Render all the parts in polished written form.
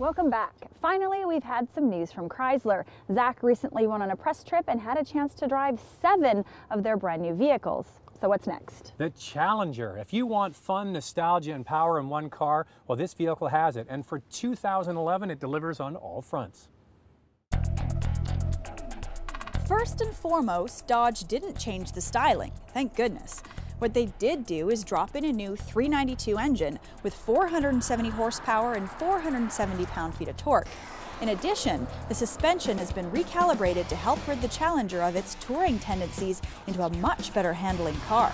Welcome back. Finally, we've had some news from Chrysler. Zach recently went on a press trip and had a chance to drive 7 of their brand new vehicles. So what's next? The Challenger. If you want fun, nostalgia, and power in one car, well, this vehicle has it. And for 2011, it delivers on all fronts. First and foremost, Dodge didn't change the styling, thank goodness. What they did do is drop in a new 392 engine with 470 horsepower and 470 pound-feet of torque. In addition, the suspension has been recalibrated to help rid the Challenger of its touring tendencies into a much better handling car.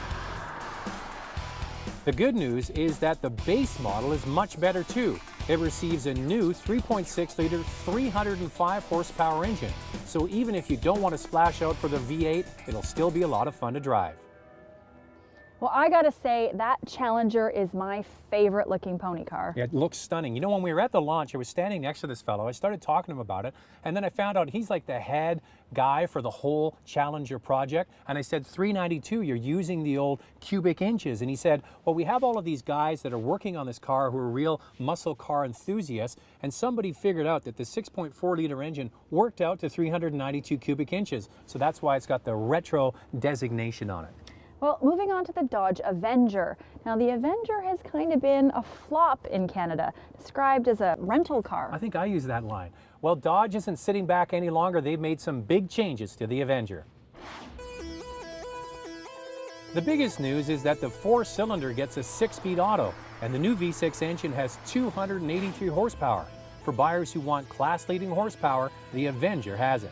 The good news is that the base model is much better too. It receives a new 3.6-liter, 305 horsepower engine. So even if you don't want to splash out for the V8, it'll still be a lot of fun to drive. Well, I gotta say, that Challenger is my favorite looking pony car. It looks stunning. You know, when we were at the launch, I was standing next to this fellow. I started talking to him about it, and then I found out he's like the head guy for the whole Challenger project. And I said, 392, you're using the old cubic inches. And he said, well, we have all of these guys that are working on this car who are real muscle car enthusiasts, and somebody figured out that the 6.4-liter engine worked out to 392 cubic inches. So that's why it's got the retro designation on it. Well, moving on to the Dodge Avenger. Now, the Avenger has kind of been a flop in Canada, described as a rental car. I think I use that line. Well, Dodge isn't sitting back any longer. They've made some big changes to the Avenger. The biggest news is that the 4-cylinder gets a 6-speed auto, and the new V6 engine has 283 horsepower. For buyers who want class-leading horsepower, the Avenger has it.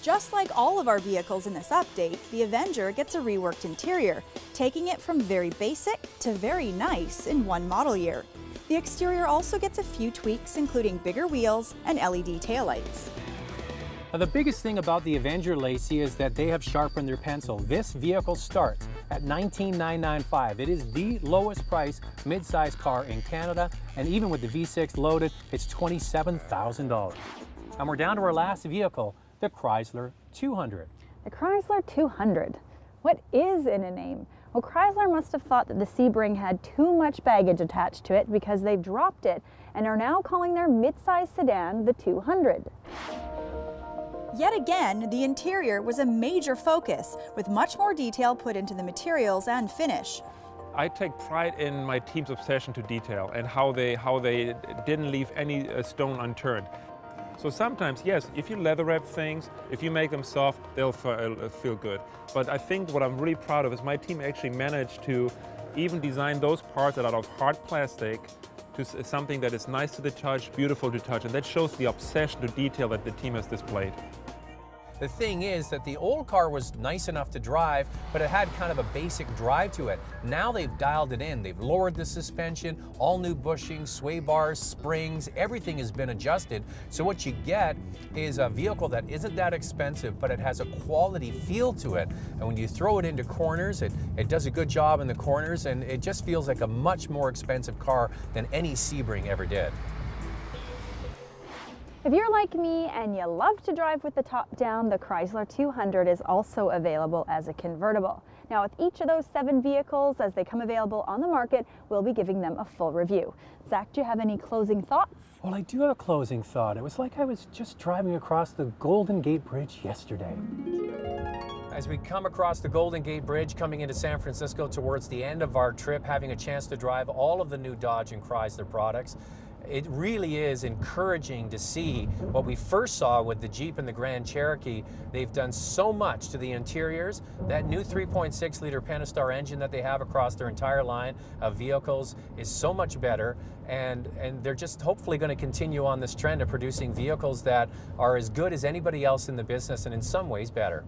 Just like all of our vehicles in this update, the Avenger gets a reworked interior, taking it from very basic to very nice in one model year. The exterior also gets a few tweaks, including bigger wheels and LED taillights. Now, the biggest thing about the Avenger, Lacey, is that they have sharpened their pencil. This vehicle starts at $19,995. It is the lowest price mid-size car in Canada, and even with the V6 loaded, it's $27,000. And we're down to our last vehicle, the Chrysler 200. The Chrysler 200. What is in a name? Well, Chrysler must have thought that the Sebring had too much baggage attached to it because they've dropped it and are now calling their mid-size sedan the 200. Yet again, the interior was a major focus, with much more detail put into the materials and finish. I take pride in my team's obsession to detail and how they didn't leave any stone unturned. So sometimes, yes, if you leather wrap things, if you make them soft, they'll feel good. But I think what I'm really proud of is my team actually managed to even design those parts that are out of hard plastic to something that is nice to the touch, beautiful to touch, and that shows the obsession to detail that the team has displayed. The thing is that the old car was nice enough to drive, but it had kind of a basic drive to it. Now they've dialed it in. They've lowered the suspension, all new bushings, sway bars, springs, everything has been adjusted. So what you get is a vehicle that isn't that expensive, but it has a quality feel to it. And when you throw it into corners, it does a good job in the corners, and it just feels like a much more expensive car than any Sebring ever did. If you're like me and you love to drive with the top down, the Chrysler 200 is also available as a convertible. Now, with each of those 7 vehicles, as they come available on the market, we'll be giving them a full review. Zach, do you have any closing thoughts? Well, I do have a closing thought. It was like I was just driving across the Golden Gate Bridge yesterday. As we come across the Golden Gate Bridge coming into San Francisco towards the end of our trip, having a chance to drive all of the new Dodge and Chrysler products, it really is encouraging to see what we first saw with the Jeep and the Grand Cherokee. They've done so much to the interiors. That new 3.6-liter Pentastar engine that they have across their entire line of vehicles is so much better, and they're just hopefully going to continue on this trend of producing vehicles that are as good as anybody else in the business, and in some ways better.